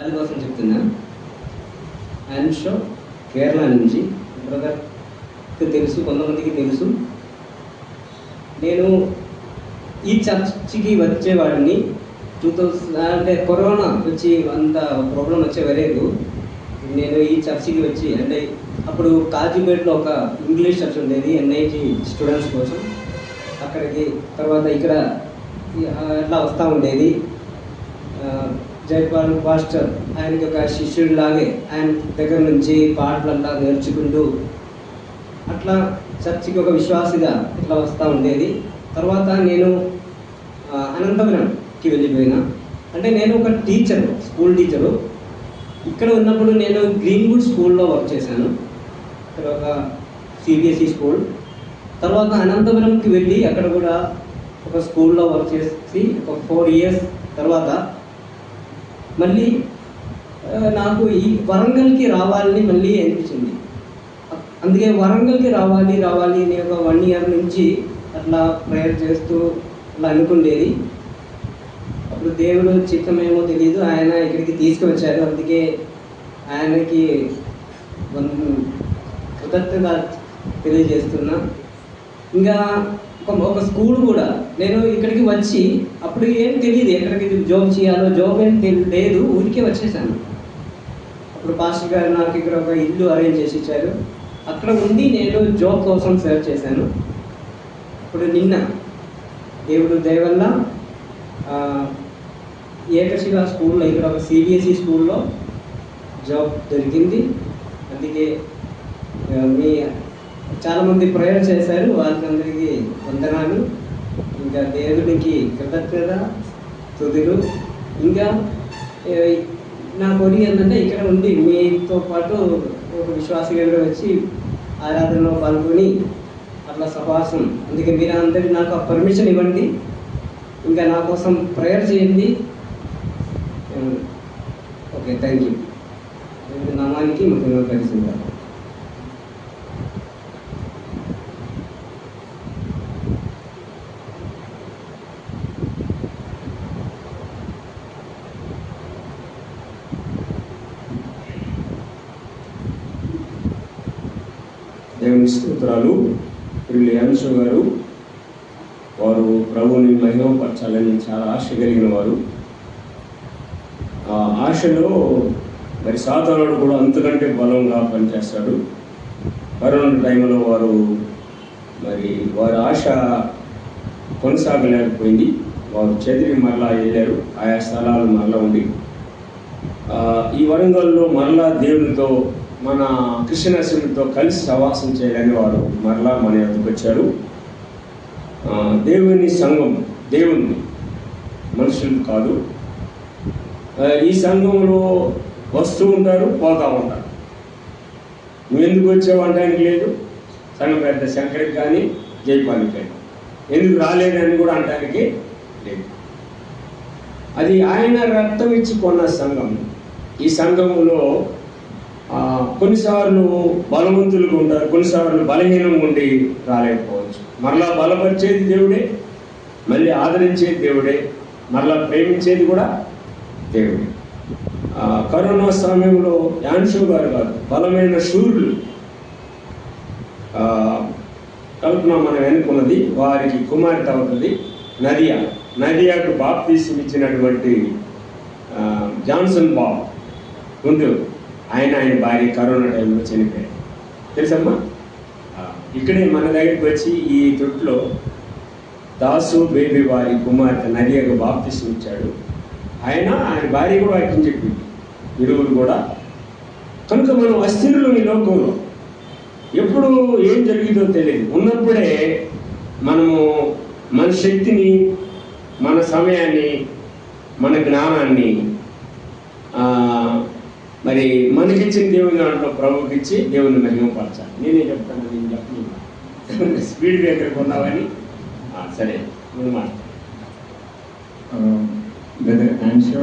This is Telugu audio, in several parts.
అది కోసం చెప్తున్నా. అండ్ షో కేరళ నుంచి బ్రదర్కి తెలుసు, కొంతమందికి తెలుసు. నేను ఈ చర్చికి వచ్చేవాడిని 2000 అంటే కరోనా వచ్చి అంత ప్రాబ్లం వచ్చే వరకు నేను ఈ చర్చికి వచ్చి అంటే అప్పుడు కాజీపేటలో ఒక ఇంగ్లీష్ చర్చ్ ఉండేది ఎన్ఐటి స్టూడెంట్స్ కోసం. అక్కడికి తర్వాత ఇక్కడ అట్లా వస్తూ ఉండేది. జైపాల్ పాస్టర్ ఆయనకి ఒక శిష్యుడిలాగే ఆయన దగ్గర నుంచి పాటలంతా నేర్చుకుంటూ అట్లా చర్చికి ఒక విశ్వాసిగా ఇట్లా వస్తూ ఉండేది. తర్వాత నేను అనంతపురంకి వెళ్ళిపోయినా. అంటే నేను ఒక టీచరు, స్కూల్ టీచరు. ఇక్కడ ఉన్నప్పుడు నేను గ్రీన్వుడ్ స్కూల్లో వర్క్ చేశాను. ఇక్కడ ఒక సిబిఎస్ఈ స్కూల్. తర్వాత అనంతపురంకి వెళ్ళి అక్కడ కూడా ఒక స్కూల్లో వర్క్ చేసి ఒక 4 years తర్వాత మళ్ళీ నాకు ఈ వరంగల్కి రావాలని మళ్ళీ అనిపించింది. అందుకే వరంగల్కి రావాలి నేను ఒక 1 year నుంచి అట్లా ప్రేయర్ చేస్తూ అట్లా అనుకుండేది. అప్పుడు దేవుడు చిత్తమేమో తెలియదు, ఆయన ఇక్కడికి తీసుకువచ్చారు. అందుకే ఆయనకి కృతజ్ఞత తెలియజేస్తున్నా. ఇంకా ఒక స్కూల్ కూడా నేను ఇక్కడికి వచ్చి అప్పుడు ఏం తెలియదు ఎక్కడికి జాబ్ చేయాలో, జాబ్ ఏం లేదు, ఊరికే వచ్చేసాను. అప్పుడు పాస్టర్ గారు నాకు ఇక్కడ ఒక ఇల్లు అరేంజ్ చేసి ఇచ్చారు. అక్కడ ఉండి నేను జాబ్ కోసం సెర్చ్ చేశాను. ఇప్పుడు నిన్న దేవుడు దయ వల్ల ఏకశిలా స్కూల్లో ఇక్కడ ఒక సిబిఎస్ఈ స్కూల్లో జాబ్ దొరికింది. అందుకే మీ చాలామంది ప్రేయర్ చేశారు, వాళ్ళందరికీ వందనాలు. ఇంకా దేవునికి కృతజ్ఞత స్తుతులు. ఇంకా నా కోరిక ఏంటంటే ఇక్కడ ఉండి మీతో పాటు ఒక విశ్వాసగా వచ్చి ఆరాధనలో పాల్గొని అట్లా సహవాసం. అందుకే మీరు అందరికీ నాకు ఆ పర్మిషన్ ఇవ్వండి. ఇంకా నా కోసం ప్రేయర్ చేయండి. Okay, thank you. నామానికి ముఖ్యంగా కలిసిందా. దేవుని స్తోత్రాలు. వీళ్ళు అంశ గారు వారు ప్రభువుని మహిమపరచాలని చాలా ఆశ కలిగిన వారు. ఆ ఆశలో మరి సాతానుడు కూడా అంతకంటే బలంగా పనిచేస్తాడు. కరోనా టైంలో వారు వారి ఆశ కొనసాగలేకపోయింది. వారు చెదిరి మరలా వెళ్ళారు, ఆయా స్థలాలు మరలా ఉండి ఈ వరంగల్లో మరలా దేవునితో మన కృష్ణనరసింహతో కలిసి సహవాసం చేయాలని వారు మరలా మన యొక్కకు వచ్చారు. దేవుని సంఘం, దేవుని మనుషులు కాదు. ఈ సంఘంలో వస్తూ ఉంటారు, పోతూ ఉంటారు. నువ్వు ఎందుకు వచ్చావు అనడానికి లేదు. సంఘం పెద్ద శంకరికి కానీ జైపాలికి కానీ ఎందుకు రాలేదని కూడా అనడానికి లేదు. అది ఆయన రక్తం ఇచ్చి కొన్న సంఘం. ఈ సంఘంలో కొన్నిసార్లు బలవంతులుగా ఉంటారు, కొన్నిసార్లు బలహీనంగా ఉండి రాలేకపోవచ్చు. మరలా బలపరిచేది దేవుడే, మళ్ళీ ఆదరించేది దేవుడే, మరలా ప్రేమించేది కూడా దేవుడే. కరోనా సమయంలో యాన్షో గారు కాదు, బలమైన శూరులు కల్పన మనం ఎన్నుకున్నది. వారికి కుమార్తె అవుతుంది నదియాకు బాప్తీసం ఇచ్చినటువంటి జాన్సన్ బాబ్ గుంటూరు ఆయన భార్య కరోనా టైంలో చనిపోయారు. తెలుసమ్మా? ఇక్కడే మన దగ్గరికి వచ్చి ఈ తొట్టులో దాసు బేబీ వారి కుమార్తె నదియాకు బాప్తీసం ఇచ్చాడు. ఆయన భార్య కూడా వాక్యం చెప్పింది, ఇరువురు కూడా. కనుక మనం అస్థిరులు ఈ లోకంలో ఎప్పుడు ఏం జరిగిందో తెలియదు. ఉన్నప్పుడే మనము మన శక్తిని, మన సమయాన్ని, మన జ్ఞానాన్ని మరి మనకిచ్చిన దేవుని దాంట్లో ప్రభుకి ఇచ్చి దేవుని మహిమపరచాలి. నేనే చెప్తాను, నేను చెప్పను. స్పీడ్ బ్రేకర్ కొన్నావని. సరే, నువ్వు మాట. Brother Ansho,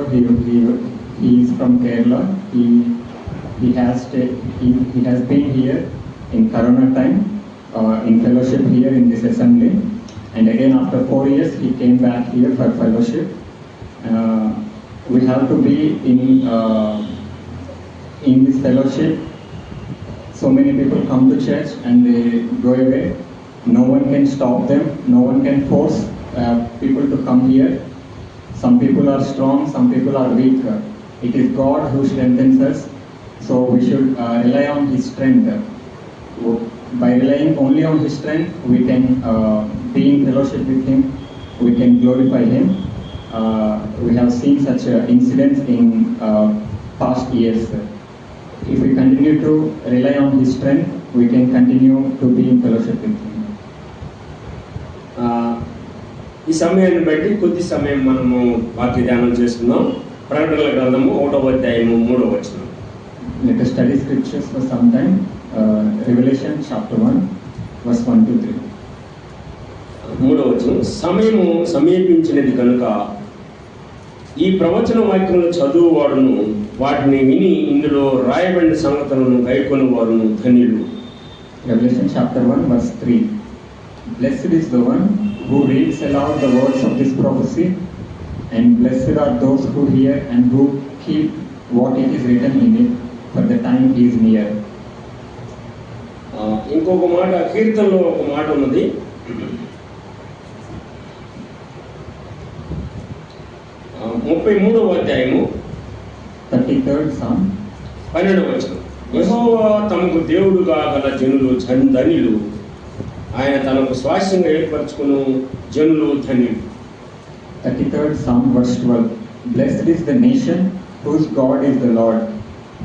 he is from Kerala. He has been here in Corona time in fellowship here in this assembly, and again after 4 years he came back here for fellowship. we have to be in this fellowship. So many people come to church and they go away. No one can stop them. No one can force people to come here. Some people are strong, some people are weak. It is God who strengthens us. So we should rely on His strength. By relying only on His strength, we can be in fellowship with Him. We can glorify Him. We have seen such incidents in past years. If we continue to rely on His strength, we can continue to be in fellowship with Him. ఈ సమయాన్ని బట్టి కొద్ది సమయం మనము వాక్య ధ్యానం చేసుకుందాం. ప్రకటనల గ్రంథము 1వ అధ్యాయము 3వ వచనం. Let us study scriptures for some time. Revelation chapter 1, verse 1 to 3. 3వ వచనం. సమయము సమీపించినది కనుక ఈ ప్రవచన వాక్యములను చదువువాడును వాటిని విని ఇందులో రాయబడిన సంగతులను గైకొని వారును ధన్యులు. Revelation chapter 1, verse 3. Blessed is the one who reads aloud the words of this prophecy, and blessed are those who hear and who keep what it is written in it, for the time is near. ఇంకొక మాట కీర్తనలో ఒక మాట ఉన్నది. 33వ అధ్యాయము 33rd Psalm, 12వ వచనం. యెహోవా తమకు దేవుడుగా గల జనులు ధన్యులు, ఆయన తనకు స్వాస్యంగా ఏర్పరచుకును జనులు ధన్యులు. 33rd Psalm, verse 12. Blessed is the nation whose God is the Lord,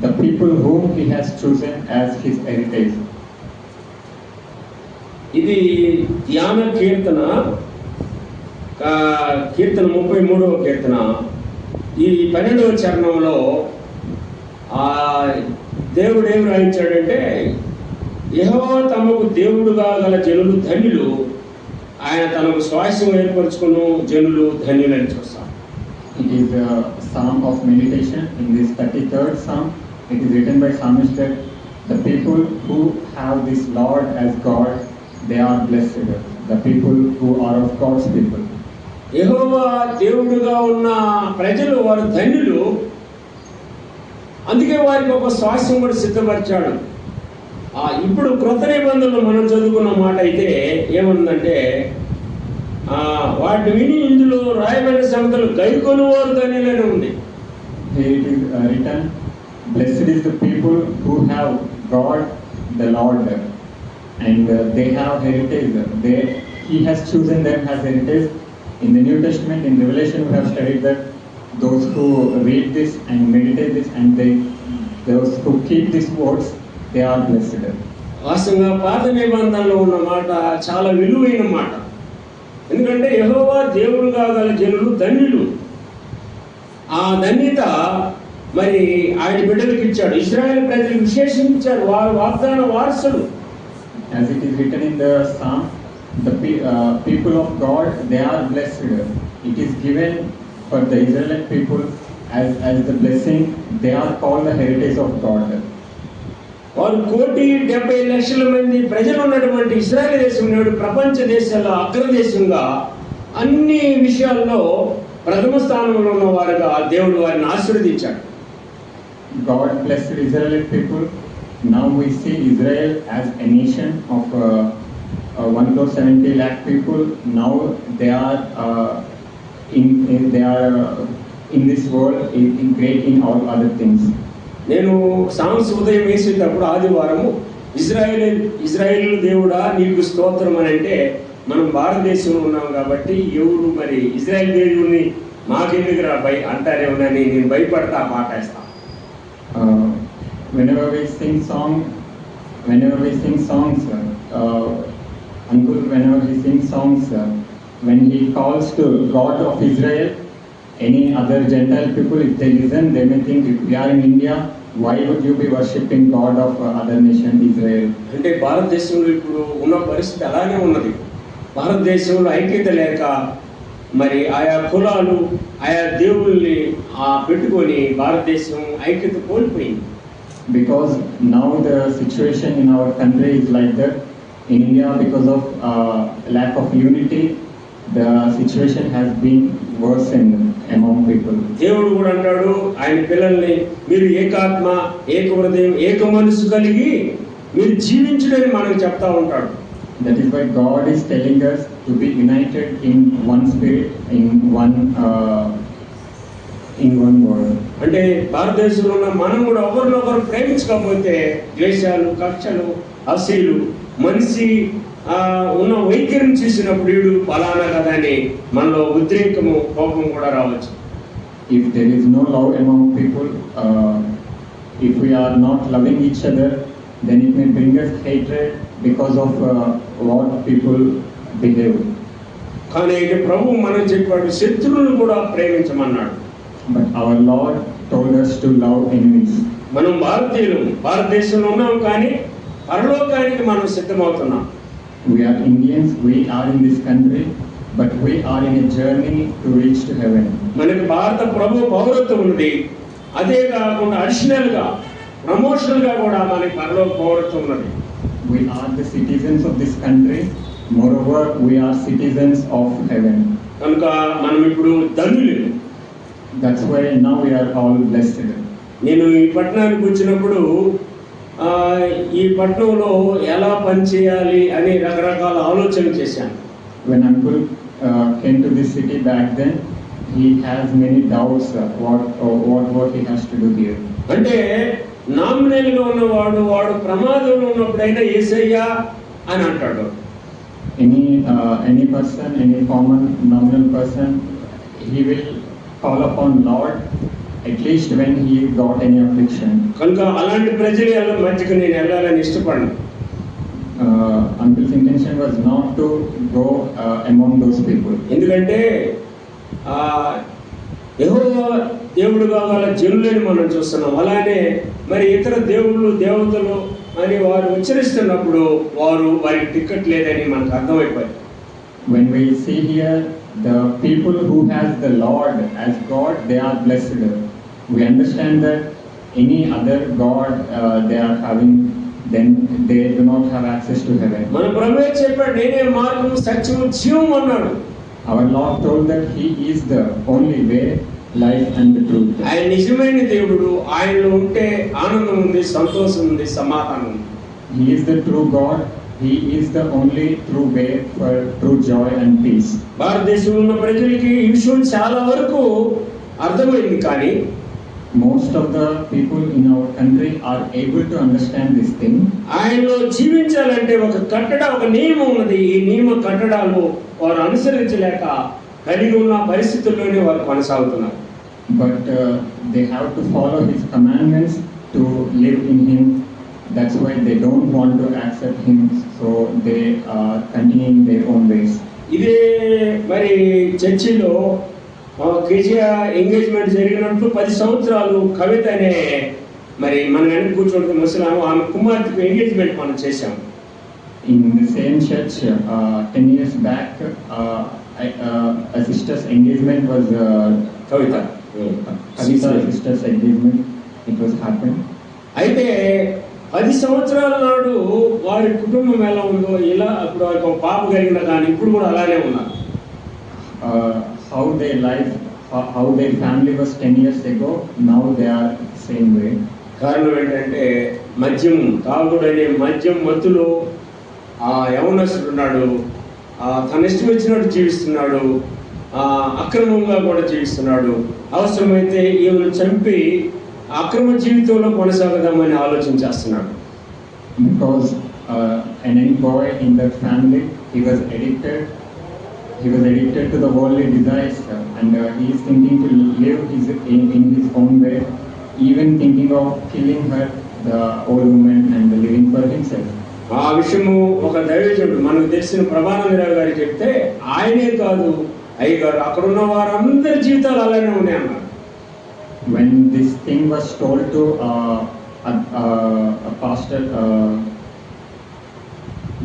the people whom He has chosen as His heritage. ఇది ధ్యాన కీర్తన, కీర్తన 33వ కీర్తన. ఈ 12వ చరణంలో దేవుడు ఏం రాయించాడంటే, యెహోవా తమకు దేవుడుగా గల జనులు ధన్యులు, ఆయన తనకు స్వాస్యం ఏర్పరచుకును జనులు ధన్యులు అని చూస్తాం. It is a psalm of meditation. In this 33rd Psalm, it is written by psalmist that the people who have this Lord as God, they are blessed. The people who are of God's people. యెహోవా దేవుడుగా ఉన్న ప్రజలు వారు ధన్యులు. అందుకే వారికి ఒక స్వాస్యం కూడా సిద్ధపరిచాడు. ఇప్పుడు క్రొత్త నిబంధనలు మనం చదువుకున్న మాట అయితే ఏముందంటే, వాటిని విని ఇందులో రాయబడిన సంగతులు గైకొని వారు ధన్యులని ఉంది. Here it is written, blessed is the people who have God the Lord, and they have heritage. He has chosen them as heritage. In the New Testament, in Revelation, we have studied that those who read this and meditate this, and those who keep these words, they are blessed. వాస్తవంగా పాత నిబంధనలో ఉన్న మాట చాలా విలువైన మాట. ఎందుకంటే యెహోవా దేవుడుగా గల జనులు ధన్యులు. ఆ ధన్యత మరి ఆయన బిడ్డలకు ఇచ్చాడు. ఇశ్రాయేల్ ప్రజలకు విశేషించారు. వారు వాగ్దాన వారసులు. As it is written in the Psalm, the people of God, they are blessed. It is given for the Israelite people as the blessing. They are called the heritage of God. వారు 1,70,00,000 మంది ప్రజలు ఉన్నటువంటి ఇశ్రాయేల్ దేశం నేడు ప్రపంచ దేశాల్లో అగ్రదేశంగా అన్ని విషయాల్లో ప్రథమ స్థానంలో ఉన్న వారుగా దేవుడు వారిని ఆశీర్వదించాడు. God blessed Israelite people. Now we see Israel as a nation of 1,70,00,000 people. Now they are in this world in great in all other things. నేను సాంగ్స్ ఉదయం వేసేటప్పుడు ఆదివారము ఇజ్రాయేలు దేవుడా నీకు స్తోత్రం అని అంటే, మనం భారతదేశంలో ఉన్నాం కాబట్టి ఎవరు మరి ఇజ్రాయేల్ దేవుడిని మాకెందుకు రా అంటారేమోనని నేను భయపడతా పాటేస్తాను. Whenever we sing songs, Uncle, whenever he sings songs, when he calls to God of Israel, any other Gentile people, if they listen, they may think, if we are in India, why would you be worshipping God of other nation, Israel? అంటే భారతదేశంలో ఇప్పుడు ఉన్న పరిస్థితి అలానే ఉన్నది. భారతదేశంలో ఐక్యత లేక మరి ఆయా కులాలు ఆయా దేవుల్ని పెట్టుకొని భారతదేశం ఐక్యత కోల్పోయింది. Because now the situation in our country is like that. In India, because of lack of unity, the situation has been worsened, among people. దేవుడు కూడా అంటాడు ఆయన పిల్లల్ని మీరు ఏకాత్మ, ఏక హృదయం, ఏక మనసు కలిగి మీరు జీవించుడని మనకు చెప్తా ఉంటాడు. That is why God is telling us to be united in one spirit, in one word. అంటే భారతదేశంలో ఉన్న మనం కూడా ఒకరినొకరు ప్రేమించకపోతే ద్వేషాలు, కక్షలు, అసూయలు, మనిషి ఉన్న వైఖరిని చూసినప్పుడు వీడు ఫలానా కదా అని మనలో ఉద్రేకము, కోపం కూడా రావచ్చు. If there is no love among people, if we are not loving each other, then it may bring us hatred because of what people behave. కానీ ఇది ప్రభు మనం చెప్పాడు శత్రువులను కూడా ప్రేమించమన్నాడు. But our Lord told us to love enemies. మనం భారతదేశంలో ఉన్నాం కానీ పరలోకానికి మనం సిద్ధమవుతున్నాం. We are Indians, we are in this country, but we are in a journey to reach to heaven. మనకి భారత ప్రభు పౌరత్వం ఉంది. అదే కాకుండా అడిషనల్ గా, ప్రమోషనల్ గా కూడా మనకి పరలోక పౌరత్వం ఉన్నది. We are the citizens of this country. Moreover, we are citizens of heaven. కనుక మనం ఇప్పుడు ధన్యులు. That's why now we are all blessed. నేను ఈ పట్టణానికి వచ్చినప్పుడు ఈ పట్టణంలో ఎలా పనిచేయాలి అని రకరకాల ఆలోచన చేశాను. When Uncle came to this city back then, he has many doubts what work he has to do here. అంటే నామినల్ గా ఉన్నవాడు వాడు ప్రమాదంలో ఉన్నప్పుడైనా యేసయ్యా అని అంటాడు. Any person, any common nominal person, he will call upon Lord at least when he got any affliction. కనుక అలాంటి ప్రజల మధ్యకి నేను వెళ్ళాలని ఇష్టపడను. Uncle's intention was not to go among those people. ఎందుకంటే యెహోవా దేవుడుగా గల జనులని మనం చూస్తున్నాం. అలానే మరి ఇతర దేవుళ్ళు, దేవతలు అని వారు ఉచ్చరిస్తున్నప్పుడు వారికి టికెట్ లేదని మనకు అర్థమైపోయింది. When we see here the people who has the Lord as God, they are blessed. We understand that any other God they are having, then they do not have access to heaven. మన ప్రభువే చెప్పాడు, నేనే మార్గము, సత్యము, జీవం అన్నాడు. Our Lord told that He is the only way, life and the truth. ఆయన నిజమైన దేవుడు. ఆయనలో ఉంటే ఆనందం ఉంది, సంతోషం ఉంది, సమాధానం ఉంది. He is the true God. He is the only true way for true joy and peace. భారతదేశంలో ఉన్న ప్రజలకి ఈ విషయం చాలా వరకు అర్థమైంది. కానీ most of the people in our country are able to understand this thing. ఆయనలో జీవించాలంటే ఒక నియమం ఉన్నది. ఈ నియమ కట్టడాలు వారు అనుసరించలేక కలిగి ఉన్న పరిస్థితుల్లోనే వారు కొనసాగుతున్నారు. But they have to follow His commandments to live in Him. That's why they don't want to accept Him, so they are continuing their own ways. ఇదే మరి చర్చిలో కేజీఆ ఎంగేజ్మెంట్ జరిగినప్పుడు 10 సంవత్సరాలు కవిత అనే మరి మన వెనక కూర్చోండి ముసలాం, ఆమె కుమార్తెకు ఎంగేజ్మెంట్ మనం చేశాం. In the same church, 10 years back, a sister's engagement was Kavitha sister's engagement. It was happened. అయితే 10 సంవత్సరాల నాడు వారి కుటుంబం ఎలా ఉందో ఇలా అప్పుడు వారికి ఒక పాప కలిగిన కానీ ఇప్పుడు కూడా అలానే ఉన్నారు. How their life, how their family was 10 years ago, now they are same way. కారణం ఏంటంటే మద్యం తాగుడనే మద్యం మత్తులో యవనస్తుడు ఉన్నాడు. తన ఇష్టం వచ్చినట్టు జీవిస్తున్నాడు, అక్రమంగా కూడా జీవిస్తున్నాడు. అవసరమైతే ఈమెను చంపి అక్రమ జీవితంలో కొనసాగదామని ఆలోచన చేస్తున్నాడు. Because an young boy in that family, he was addicted to the worldly desires, and he is thinking to live in his own way, even thinking of killing her, the old woman, and living for himself. ఆ విషయము ఒక దైవజనుడు మనకు తెలిసిన ప్రభానందరావు గారు చెప్తే ఆయనే కాదు అయ్యగారు అక్కడ ఉన్న వారందరి జీవితాలు అలానే ఉన్నాయి అన్నారు. When this thing was told to a pastor,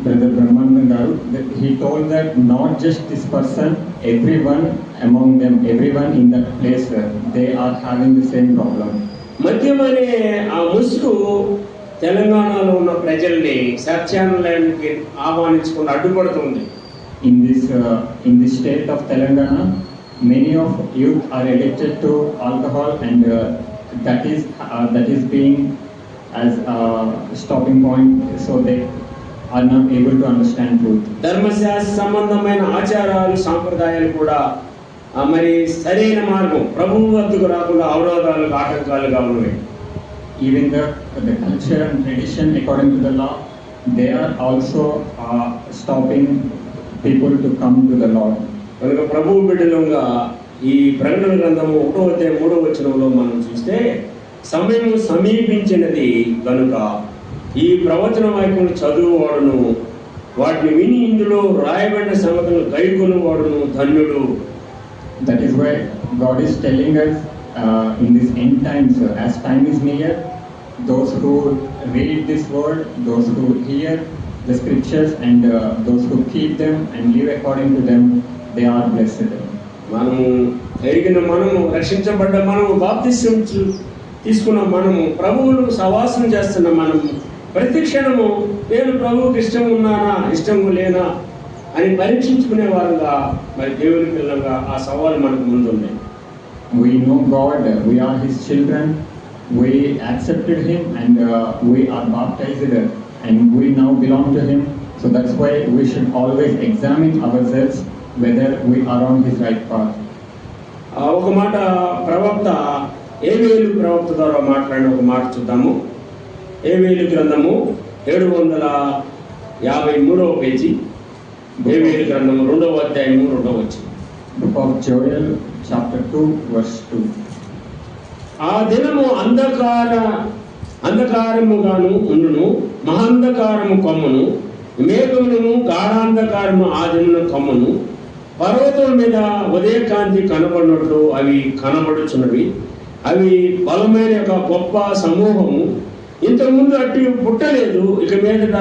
Brother Brahmanand Garu, he told that not just this person, everyone among them, everyone in that place, they are having the same problem. మద్యం అనే ఆ ముసుగు తెలంగాణలో ఉన్న ప్రజల్ని సత్యాన్నికి ఆహ్వానించకుండా అడ్డుపడుతుంది. In this state of Telangana, many of youth are addicted to alcohol, and that is being as a stopping point, so they are not able to understand truth. ధర్మశాస్త్ర సంబంధమైన ఆచారాలు సాంప్రదాయాలు కూడా మరి సరైన మార్గం ప్రభువు వద్దకు రాకుండా అవరోధాలకు ఆటంకాలుగా ఉన్నాయి. Even the culture and tradition according to the law, they are also stopping people to come to the Lord. కనుక ప్రభువు బిడ్డలుగా ఈ ప్రకటన గ్రంథము 1వ అధ్యాయం 3వ వచనంలో మనం చూస్తే సమయం సమీపించినది కనుక ఈ ప్రవచన వాక్యములు చదువువాడును వాటిని విని ఇందులో రాయబడిన సంగతులను గైకొనువాడును ధన్యుడు. That is why God is telling us in this end times, as time is near, those who read this word, those who hear the scriptures, and those who keep them and live according to them, they are blessed. మనము ఎరిగిన మనము రక్షించబడ్డ మనము బాప్తిస్మం తీసుకున్న మనము ప్రభువును సవాసం చేస్తున్న మనము ప్రతి క్షణము నేను ప్రభువుకి ఇష్టం ఉన్నానా ఇష్టం లేనా అని పరీక్షించుకునే వారుగా మరి దేవుని పిల్లలుగా ఆ సవాలు మనకు ముందుంది. We know God, we are His children, we accepted Him, and we are baptized, and we now belong to Him. So that's why we should always examine ourselves whether we are on His right path. ఒక మాట ప్రవక్త ఏవేలు ప్రవక్త ద్వారా మాట్లాడిన ఒక మాట చూద్దాము. ఏవేలు గ్రంథము 753వ పేజీ, ఏవేలు గ్రంథము 2వ అధ్యాయము 2వ వచనం. Book of Joel, chapter 2, verse 2. ఆ దినము అంధకారముగాను ఉండును, మహాంధకారము కమ్మును, మేఘములను గాఢాంధకారము ఆ దినమున కమ్మును, పర్వతం మీద ఉదయకాంతి కనబడినట్లు అవి కనబడుచున్నవి. అవి బలమైన ఒక గొప్ప సమూహము. ఇంతకుముందు అట్టి పుట్టలేదు, ఇక మీదట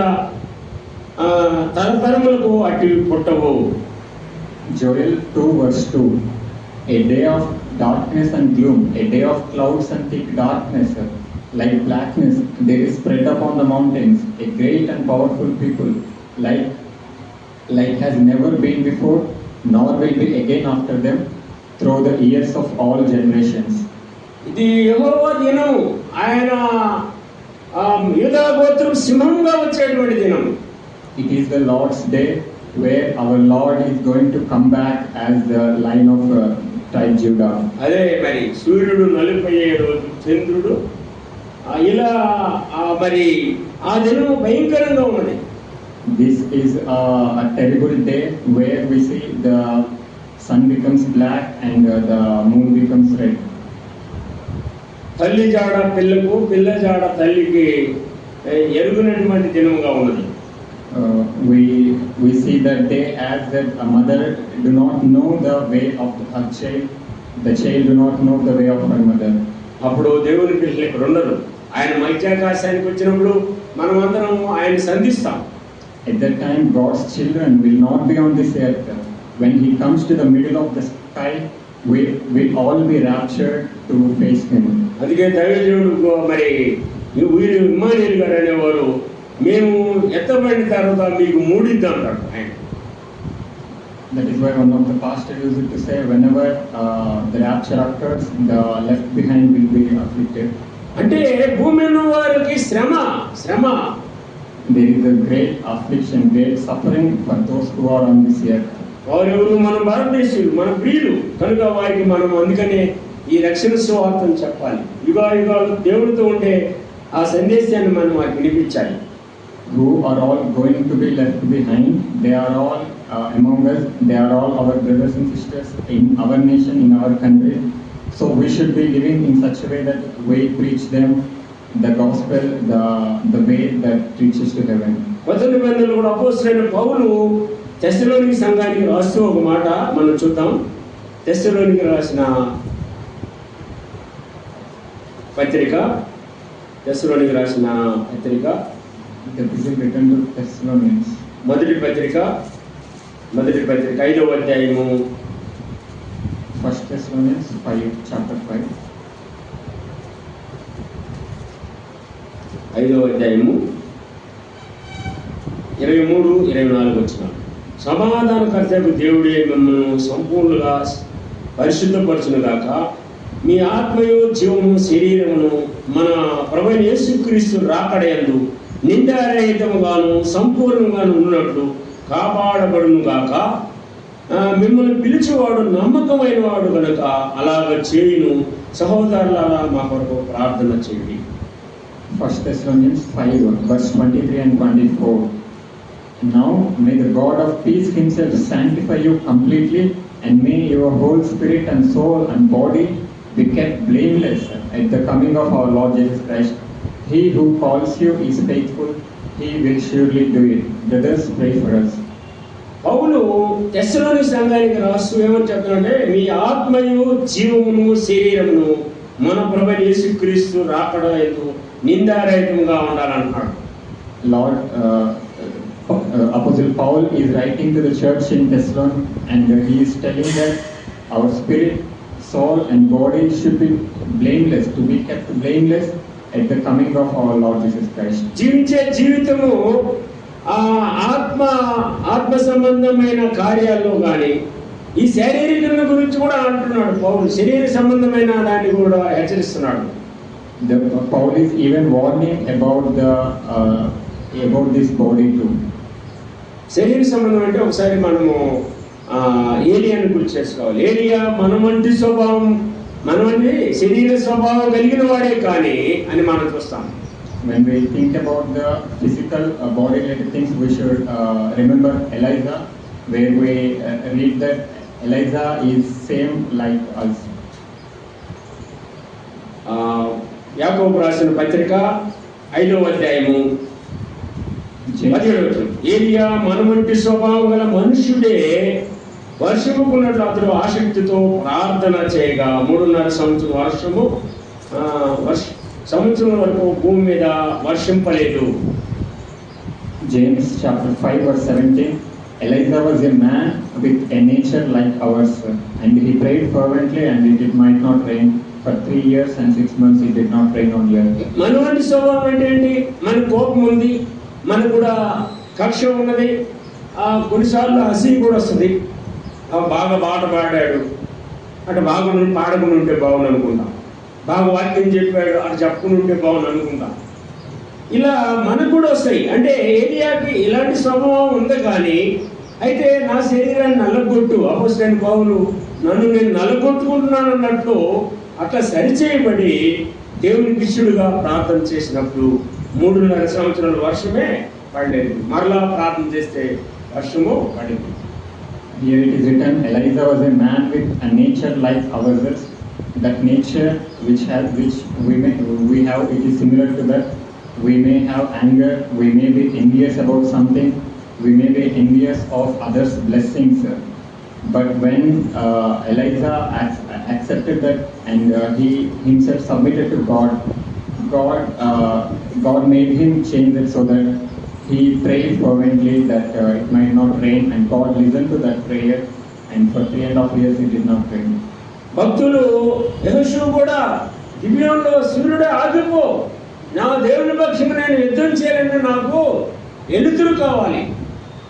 తరతరములకు అట్టి పుట్టవు. Joel 2, verse 2. A day of darkness and gloom, a day of clouds and thick darkness, like blackness, there is spread upon the mountains a great and powerful people, like has never been before, nor will be again after them, through the years of all generations. ఇది యెహోవా దినం, ఆయన యూదా గోత్రం సింహంగా వచ్చేటువంటి దినం. It is the Lord's day, where our Lord is going to come back as the Lion of tribe Judah. అదే మరి సూర్యుడు నలుపయ్యే రోజు, చంద్రుడు ఇలా మరి ఆ దినం భయంకరంగా ఉన్నది. This is a terrible day where we see the sun becomes black and the moon becomes red. తల్లి జాడ పిల్లకు, పిల్ల జాడ తల్లికి ఎరుగునటువంటి దినంగా ఉన్నది. We see that day as that a mother do not know the way of her child, the child do not know the way of her mother. అప్పుడు దేవుని పిల్లలు ఇక్కడ ఉండరు. ఆయన మధ్యాకాశానికి వచ్చినప్పుడు మనం అందరం ఆయన సంధిస్తాం. At that time God's children will not be on this earth. When He comes to the middle of the sky, we will all be raptured to face Him. అందుకే దైవజనుడు మరి వీరు ఇమ్మానుయేలు గారు అనేవారు, మేము ఎత్తబడిన తర్వాత మీకు మూడిద్దాం అంటాడు ఆయన. That is why one of the pastors used to say, whenever the rapture occurs, the left behind will be afflicted. అంటే భూమి ఉన్న వారికి శ్రమ. There is a great affliction, great suffering for those who are on this earth. వారెవరు? మన భారతదేశీయులు, మన ప్రియులు కనుక వారికి మనం అందుకనే ఈ రక్షణ సువార్తను చెప్పాలి. యుగాలు దేవుడితో ఉండే ఆ సందేశాన్ని మనం వారికి వినిపించాలి. Who are all going to be left behind? They are all among us. They are all our brothers and sisters in our nation, in our country. So we should be living in such a way that we preach them the gospel, the way that reaches to heaven. కొత్త నిబంధనలో కూడా అపోస్తలుడైన పౌలు తెస్సలోనిక సంఘానికి రాస్తూ ఒక మాట మనం చూద్దాం. తెస్సలోనిక రాసిన పత్రిక, తెస్సలోనిక రాసిన పత్రిక, The epistle written to Thessalonians. మొదటి పత్రిక 5వ అధ్యాయము 1 Thessalonians 5, chapter 5. 5వ అధ్యాయము 23-24 వచనాలు. సమాధానకర్తకు దేవుడే మిమ్మల్ని సంపూర్ణంగా పరిశుద్ధపరచునుగాక. మీ ఆత్మయు జీవము శరీరమును మన ప్రభువైన యేసుక్రీస్తు రాకడయందు నిందారహితముగాను సంపూర్ణంగాను ఉన్నట్లు కాపాడబడునుగాక. మిమ్మల్ని పిలిచేవాడు నమ్మకమైన వాడు కనుక అలాగ చేయును. సహోదరులారా మా కొరకు ప్రార్థన చేయండి. 1 Thessalonians 5 verse 23 and 24. Now may the God of peace himself sanctify you completely, and may your whole spirit and soul and body be kept blameless at the coming of our Lord Jesus Christ. He who calls you is faithful, he will surely do it. Brothers, pray for us. పౌలు తెస్సలోని సంఘానికి రాస్తూ ఏమని చెప్తున్నాడంటే, మీ ఆత్మయు జీవమును శరీరమును మన ప్రభువైన యేసుక్రీస్తు రాకడయందు నిందారహితంగా ఉండాలంటున్నాడు. Lord, Apostle Paul is writing to the church in Thessalon, and he is telling that our spirit, soul and body should be blameless, to be kept blameless at the coming of our Lord Jesus Christ. జీవించే జీవితము ఆత్మ సంబంధమైన కార్యాల్లో కానీ ఈ శారీరక గురించి కూడా అంటున్నాడు పౌలు. శరీర సంబంధమైన దాన్ని కూడా హెచ్చరిస్తున్నాడు. Paul is even warning about this body too. శరీర సంబంధం అంటే ఒకసారి మనము ఏలియాని గురించి చేసుకోవాలి. ఏలియా మనమంటి స్వభావం, మనమంటి శరీర స్వభావం కలిగిన వాడే కానీ అని మనం చూస్తాం. When we think about the physical body related things, we should remember Elijah, where we read that Elijah is same like us. యాకోబు రాసిన పత్రిక 5వ అధ్యాయము 17వ వచనం. ఏలియా మనమంటి స్వభావం గల మనుష్యుడే, వర్షముకున్నట్లు అతడు ఆసక్తితో ప్రార్థన చేయగా 3.5 సంవత్సరం వరకు భూమి మీద వర్షింపలేదు. James chapter 5 verse 17. Elijah was a man with a nature like ours, and he prayed fervently, and it might not rain. For 3 years and 6 months it did not rain on earth. మనవంటి స్వభావం అంటే ఏంటి? మన కోపం ఉంది, మనకు కూడా కక్ష ఉన్నది, కొన్నిసార్లు హసి కూడా వస్తుంది. బాగా పాట పాడాడు అంటే బాగుండి పాడకుండా ఉంటే బాగుంది అనుకుంటాం. బాగా వాక్యం చెప్పాడు అటు చెప్పుకుని ఉంటే బాగుంది అనుకుంటాం. ఇలా మనకు కూడా వస్తాయి. అంటే ఏలియాకి ఇలాంటి స్వభావం ఉంది. కానీ అయితే నా శరీరాన్ని నల్లగొట్టు, అపోస్తలుడైన పౌలు నన్ను నేను నల్లగొట్టుకుంటున్నాను అన్నట్లు అట్లా సరిచేయబడి దేవుని శిష్యుడుగా ప్రార్థన చేసినప్పుడు 3.5 సంవత్సరాల వర్షమే పడలేదు. మరలా ప్రార్థన చేస్తే వర్షము పడింది. Here it is written, Elijah was a man with a nature like ours. That nature which we have, it is similar to that. We may have anger, we may be envious about something, we may be envious of others' blessings. But when Elijah accepted that and he himself submitted to God, God made him change it so that he prayed fervently that it might not rain, and God listened to that prayer, and for 3.5 years it did not rain. భక్తులు యెహోషువ కూడా గిబియోనులో సూర్యుడే ఆగిపో, నా దేవుని పక్షంగా నేను యుద్ధం చేయాలంటే నాకు ఎలుతురు కావాలి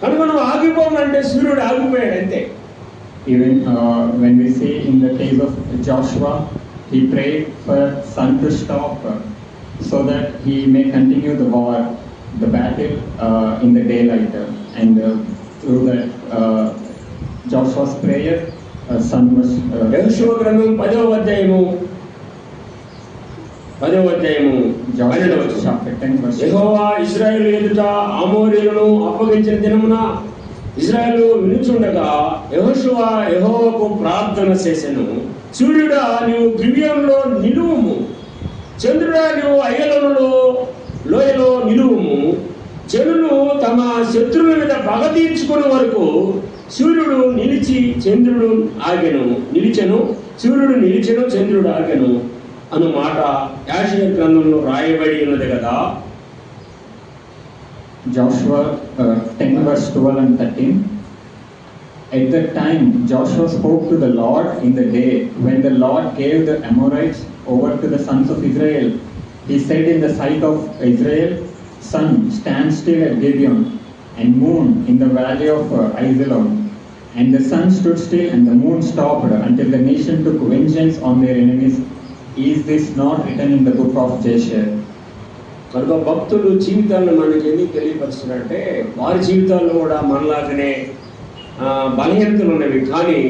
కనుక నువ్వు ఆగిపోమంటే సూర్యుడు ఆగిపోయాడు అంతే. Even when we see in the case of Joshua, he prayed for sun to stop so that he may continue the war, the battle in the daylight, and through that Joshua's prayer, sun was. యెహోషువ గ్రంథం 10వ అధ్యాయము 12వ వచనం. యెహోవా ఇశ్రాయేలు ఎదుట అమోరీయులను అప్పగించిన దినమున ఇశ్రాయేలు వినుచుండగా యెహోషువ యెహోవాకు ప్రార్థన చేసెను. సూర్యుడా నీవు గిబియోనులో నిలువుము, చంద్రుడా నీవు అయ్యలోనులో లోయలో నిలువుము. జనులు తమ శత్రువుల మీద పగ తీర్చుకునే వరకు సూర్యుడు చంద్రుడు నిలిచెను, సూర్యుడు నిలిచెను, చంద్రుడు ఆగెను అను మాట యెషయా గ్రంథంలో రాయబడి ఉన్నది కదా. Joshua 10 verse 12 and 13. At that time Joshua spoke to the Lord in the day when the Lord gave the Amorites over to the sons of Israel. He said in the sight of Israel, sun, stand still at Gibeon, and moon in the valley of Ajalon. And the sun stood still and the moon stopped until the nation took vengeance on their enemies. Is this not written in the book of Jasher? కనుక భక్తులు జీవితాలను మనకి ఎందుకు తెలియపరుస్తున్నారంటే వారి జీవితాల్లో కూడా మనలాగానే బలహీనతలు ఉన్నవి, కానీ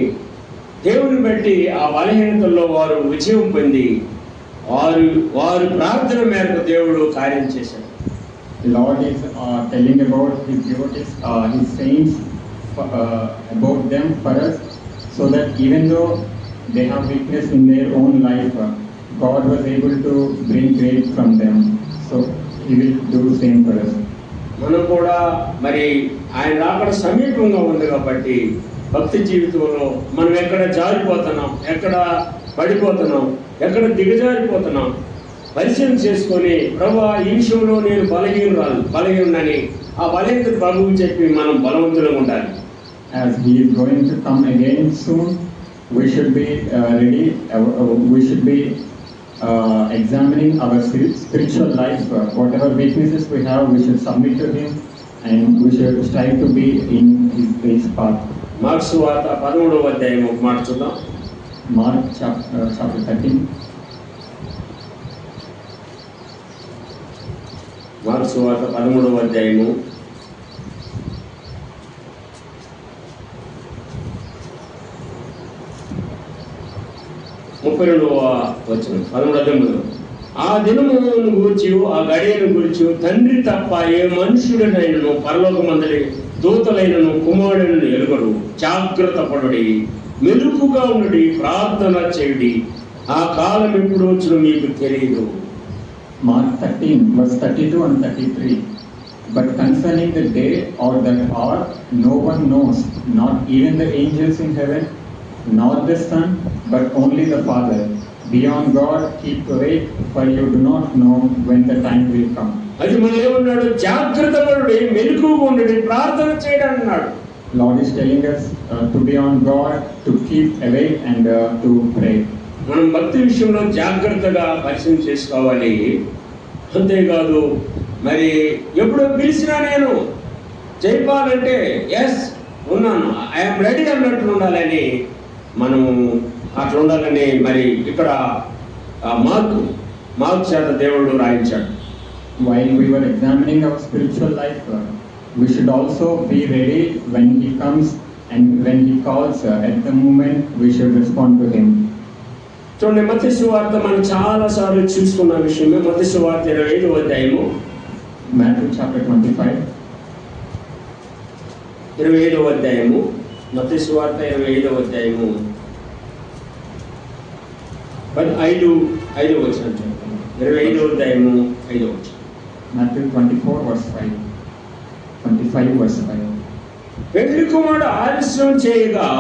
దేవుని బట్టి ఆ బలహీనతల్లో వారు విజయం పొంది వారి ప్రార్థన మేరకు దేవుడు కార్యం చేశాడు. Lord is telling about his devotees, his saints, about them for us, so that even though they have weakness in their own life, God was able to bring grace from them. So he will do the same for us. మనం కూడా మరి ఆయన రాకడ సమీపంగా ఉంది కాబట్టి భక్తి జీవితంలో మనం ఎక్కడ జారిపోతున్నాం, ఎక్కడ పడిపోతున్నాం, ఎక్కడ దిగజారిపోతున్నాం పరిచయం చేసుకొని, ప్రభువా ఈ విషయంలో నేను బలహీనుడని ఆ బలహీనత ప్రభువు చెప్పి మనం బలవంతులుగా ఉండాలి. As he is going to come again soon, we should be ready. We should be examining our spiritual life. Whatever weaknesses we have, we should submit to him and we should strive to be in his path. Mark సువార్త 13వ అధ్యాయం ఒక మాట చూద్దాం. Mark chapter 13. మార్కు సువార్త 13వ అధ్యాయము 32వ వచనం 13వ అధ్యాయంలో, ఆ దినమును గూర్చి ఆ గడియను గూర్చి తండ్రి తప్ప ఏ మనుష్యుడనైనను పరలోకమందలి దూతలైనను కుమారుడైనను ఎరుగడు. జాగ్రత్త పడుడి, మెలుకుగా ఉండుడి, ప్రార్థన చేయుడి, ఆ కాలం ఎప్పుడు వచ్చునో మీకు తెలియదు. Mark 13 verse 32 and 33. But concerning the day or the hour no one knows, not even the angels in heaven, nor the Son, but only the Father. Beyond God keep awake, for you do not know when the time will come. అది మనం ఏమన్నాడు? జాగ్రత్త పడుడి, మెలకువగా ఉండుడి, ప్రార్థన చేయండి అన్నాడు. Lord is telling us to be on God, to keep awake and to pray. మనం భక్తి విషయంలో జాగ్రత్తగా పరిశీలన చేసుకోవాలి. అంతేకాదు మరి ఎప్పుడో పిలిచినా నేను చెప్పాలంటే ఎస్ ఉన్నాను, ఐఎమ్ రెడీ అన్నట్టు ఉండాలని మనము అట్లా ఉండాలని మరి ఇక్కడ మార్కు చేత దేవుడు రాయించాడు. While we were examining our spiritual life, we should also be ready when he comes and when he calls. At the moment we should respond to him. చూడండి, మత్తయి సువార్త మనం చాలా సార్లు చూసుకున్న విషయమే. మత్తయి సువార్త 25వ అధ్యాయము, Matthew chapter 25. 25వ అధ్యాయము, మత్తయి సువార్త 25వ అధ్యాయము 5వ వచనం చూద్దాం. 25వ అధ్యాయము 5వ వచనం. Matthew 24 verse 5. 25 verse 5. పెళ్లి కుమారుడు ఆలస్యం చేయగా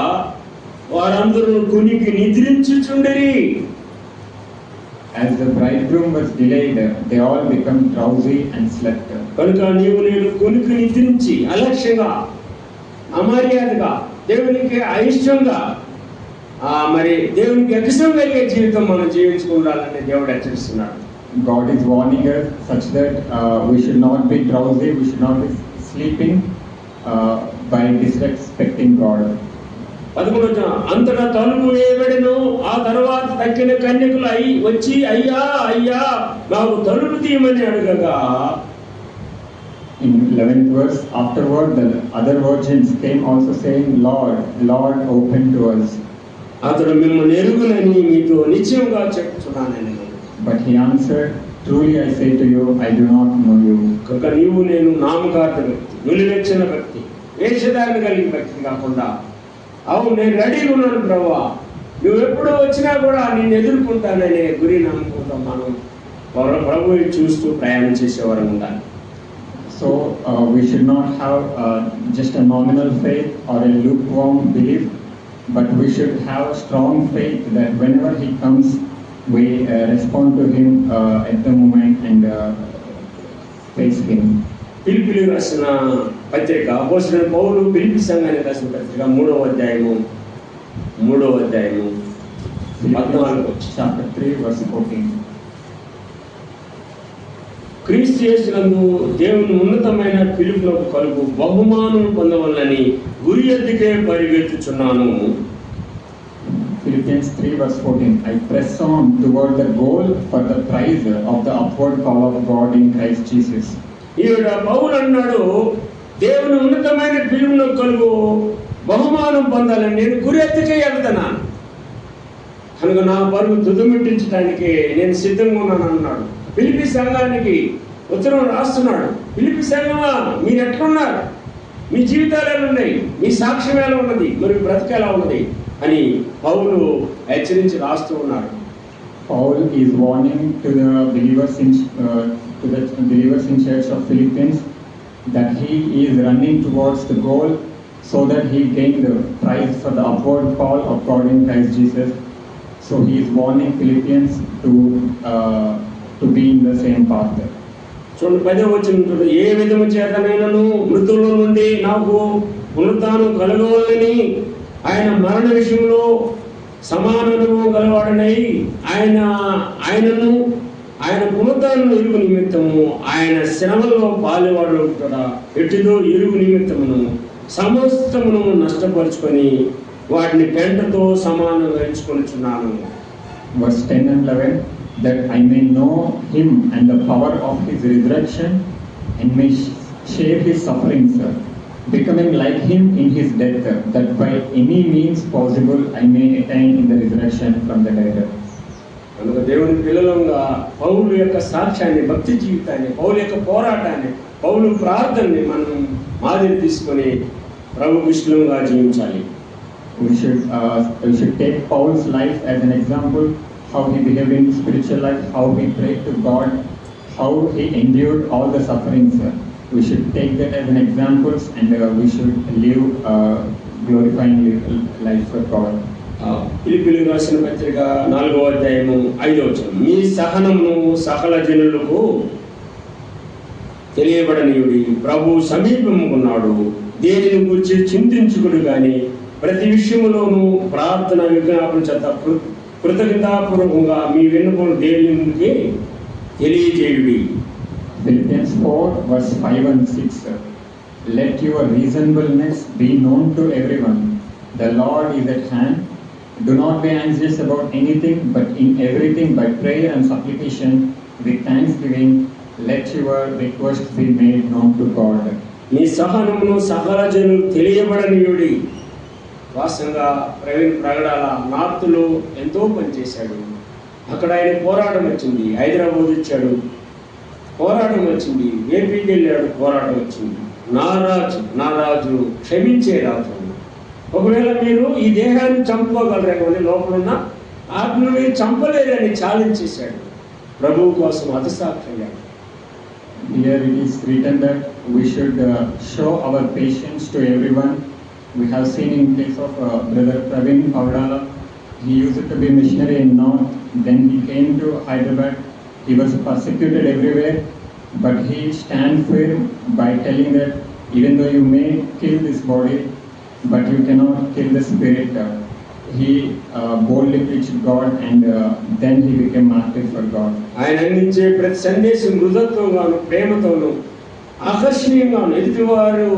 వారందరూ కునికి నిద్రించుచుండిరి. As the bridegroom was delayed, they all become drowsy and slept. కనుక నీవు నేను కునికి నిద్రించి అలక్ష్యంగా, అమర్యాదగా, దేవునికి అయిష్టంగా మరి దేవునికి ఎక్కిష్టం కలిగే జీవితం మనం జీవించుకుండాలని దేవుడు హెచ్చరిస్తున్నాడు. God is warning us such that we should not be drowsy, we should not be sleeping by disrespecting God. 11వ అంతటా తలుపు వేయబడెను. ఆ తర్వాత తక్కిన కన్యకులు వచ్చి అయ్యా అయ్యా నాకు తలుపు తీయమని అడగగా, In 11th verse, afterward the other virgins came also saying, Lord, Lord, open to us. అతడు మిమ్మల్ని ఎరుగునని మీతో నిశ్చయంగా చెప్తున్నానని. But he answered, Truly I say to you, I do not know you. కనుక నీవు నేను నామకార్థ వ్యక్తి, నులివెచ్చన వ్యక్తి, వేషధారణ కలిగిన వ్యక్తి కాకుండా, అవును నేను రెడీగా ఉన్నాను ప్రభువా, నువ్వు ఎప్పుడు వచ్చినా కూడా నేను ఎదుర్కొంటాననే గురి నమ్ముకుంటాం. మనం ప్రభువు చూస్తూ ప్రయాణం చేసేవారు ఉండాలి. So we should not have just a nominal faith or a lukewarm belief, but we should have strong faith that whenever he comes, we respond to him at the moment and face him. ఫిలిప్పీయులకు రాసిన పత్రిక, అపోస్తలుడైన పౌలు ఫిలిప్పీ సంఘానికి రాసిన పత్రిక 3వ అధ్యాయము 14. Chapter 3 verse 14. క్రీస్తు యేసునందు దేవుని ఉన్నతమైన పిలుపులకు కలుగు బహుమానం పొందవలనని గురి ఎద్దుకే పరిగెత్తుచున్నాను. Philippians 3 verse 14. I press on toward the goal for the prize of the upward call of God in Christ Jesus. ఈవిడ పౌలు అన్నాడు, దేవుని ఉన్నతమైన పిలుపులకు కలుగు బహుమానం పొందాలని నేను గురి ఎద్దుకే వెళ్తున్నాను కనుక నా పరుగు తుదముట్టించడానికి నేను సిద్ధంగా ఉన్నాను అన్నాడు. ఫిలిప్పీ సంఘానికి ఉత్తరం రాస్తున్నాడు. ఫిలిప్పీ సంఘమా, మీరు ఎట్లున్నారు, మీ జీవితాలు ఎలా ఉన్నాయి, మీ సాక్ష్యం ఎలా ఉన్నది, మరి బ్రతుకు ఎలా ఉన్నది అని పౌలు హెచ్చరించి రాస్తూ ఉన్నాడు. Paul is warning to the believers in Church of Philippines that he is running towards the goal so that he gain the prize for the upward call of God in Christ Jesus. So he is warning Philippians to be in the same path. చూడండి 10వ వచనం, ఏ విధము చేతనైనను మృతుల నుండి నాకు పునరుత్థానం కలగవాలని ఆయన మరణ విషయంలో సమానము గలవాడనై ఆయనను ఆయన పునరుత్థానం ఎరుగు నిమిత్తము ఆయన శ్రమలో పాలువాడు కూడా ఎటుదో ఎరుగు నిమిత్తమును సమస్తమును నష్టపరుచుకొని వాటిని పెంటతో సమానంగా ఎంచుకొనుచున్నాను. Verse 10 and 11, that I may know him and the power of his resurrection and may share his sufferings, becoming like him in his death, that by any means possible I may attain in the resurrection from the dead. కనుక దేవుని పిల్లలంగా పౌలు యొక్క సాక్ష్యాన్ని, భక్తి జీవితాన్ని, పౌలు యొక్క పోరాటాన్ని, పౌలు ప్రార్థనని మనం మాదిరి తీసుకొని ప్రభు విష్ణువుగా జీవించాలి. We should take Paul's life as an example, how he behaved in spiritual life, how he prayed to God, how he endured all the sufferings. We should take that as an example, and we should live glorifying life for God. ఫిలిప్పీయులకు రాసిన పత్రిక 4వ అధ్యాయము 5వ వచనం, మీ సహనమును సకల జనులకు తెలియబడనీయుడి, ప్రభు సమీపముకున్నాడు, దేనిని గురించి చింతించుకుడు గాని ప్రతి విషయములోనూ ప్రార్థన విజ్ఞాపన చేత కృతజ్ఞతాపూర్వకంగా మీ వెన్నుపోను దేవునికి తెలియజేయుడి. Philippians 4 verse 5 and 6. Let your reasonableness be known to everyone. The Lord is at hand. Do not be anxious about anything, but in everything by prayer and supplication with thanksgiving let your requests be made known to God. మీ సహనమును సకల జనులకు తెలియబడనీయుడి. వాస్తవంగా ప్రగడాల నార్త్లో ఎంతో పనిచేశాడు. అక్కడ ఆయన పోరాటం వచ్చింది. హైదరాబాద్ వచ్చాడు, పోరాటం వచ్చింది. ఏపీకి వెళ్ళాడు, పోరాటం వచ్చింది. నారాజు క్షమించే రాజు. ఒకవేళ మీరు ఈ దేహాన్ని చంపుకోగలరేమని లోపల ఉన్న ఆత్మను మీరు చంపలేరని ఛాలెంజ్ చేశాడు. ప్రభువు కోసం హతసాక్షయ్యాడు. Here it is written that we should show our patience to everyone. We have seen in case of Brother Praveen Paudala. He used to be missionary in North. Then he came to Hyderabad. He was persecuted everywhere, but he stand firm by telling that even though you may kill this body, but you cannot kill the spirit. He boldly preached God, and then he became martyr for God. ఆయన అందించే ప్రతి సందేశం మృదుత్వంగాను ప్రేమతోను ఆకర్షణీయంగాను ఎదుటివారు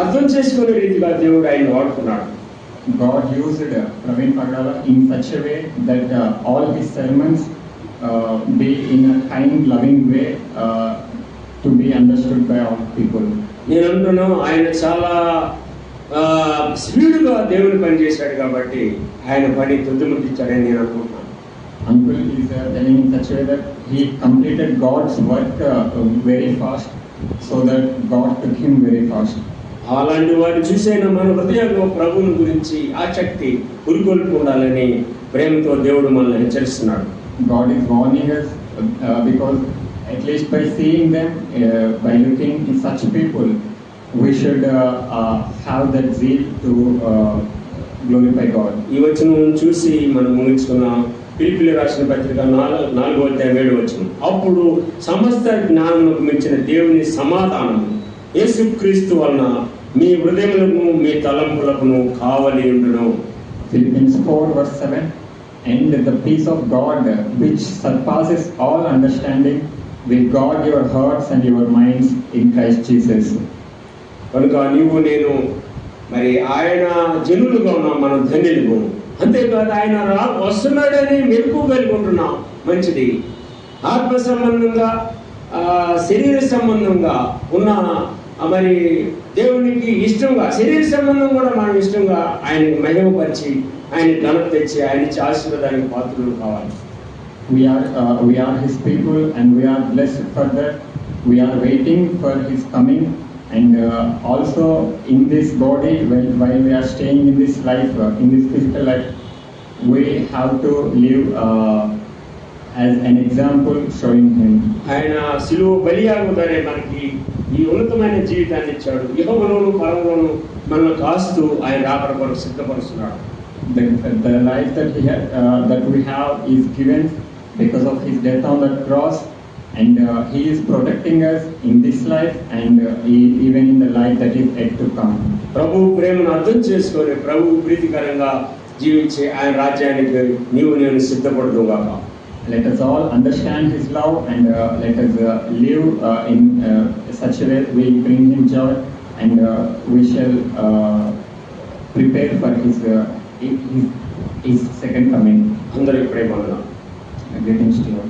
అర్థం చేసుకునే రీతిగా దేవుడు ఆయన వాడుకున్నాడు. God used Praveen Paudala in such a way that all his sermons be in a kind, loving way to be understood by all people. నేను అంటున్నాను, ఆయన చాలా స్పీడ్గా దేవుని పని చేశాడు కాబట్టి ఆయన పని తుదిముట్టించాడని నేను అనుకుంటున్నాను. Uncle is telling in such a way that he completed God's work very fast, so that God took him very fast. అలాంటి వారిని చూసైనా మన హృదయంలో ప్రభువుని గురించి ఆసక్తి పురుకొల్పు ఉండాలని ప్రేమతో దేవుడు మనల్ని హెచ్చరిస్తున్నాడు. God is warning us because at least by seeing them, by looking in such people, we should have that zeal to glorify God. ఈ వచనం చూసి మనం ముగించుకున్నాం. ఫిలిప్పీయులకు రాసిన పత్రిక 4వ అధ్యాయం 7వ వచనం, అప్పుడు సమస్త జ్ఞానమునకు మించిన దేవుని సమాధానము యేసుక్రీస్తు వలన మీ హృదయములకు మీ తలంపులకు కావలి ఉండును. Philippians 4 verse 7, and the peace of God which surpasses all understanding will guard your hearts and your minds in Christ Jesus. కనుక నీవు నేను మరి ఆయన జనులుగా ఉన్నాం, మనం ధన్యులుగా. అంతేకాదు ఆయన వస్తున్నాడని మెరుపు కలిగి ఉంటున్నాం, మంచిది. ఆత్మ సంబంధంగా శరీర సంబంధంగా ఉన్న మరి దేవునికి ఇష్టంగా శరీర సంబంధం కూడా మనం ఇష్టంగా ఆయనకి మహిమపరిచి ఆయన ఘనత తెచ్చి ఆయన ఆశీర్వాదానికి పాత్రలు కావాలి. We are His people and we are blessed for that. We are waiting for His coming, and also in this body, while we are staying in this life, in this physical life, we have to live as an example showing Him. ఆయన శిలువ బలియాగుతారే మనకి ఈ ఉన్నతమైన జీవితాన్ని ఇచ్చాడు. ఇహములోను పరములోను మనల్ని కాస్తూ ఆయన రాకడ కొరకు సిద్ధపరుస్తున్నాడు. The life that we have is given because of His death on the cross, and He is protecting us in this life and even in the life that is yet to come. ప్రభు ప్రేమను అర్థం చేసుకొని ప్రభు ప్రీతికరంగా జీవించే ఆయన రాజ్యానికి నీవు నేను సిద్ధపడదుగాక. Let us all understand His love and let us live in such a way we bring Him joy, and we shall prepare for His second coming. అందరికీ ప్రేమ. Greetings to you.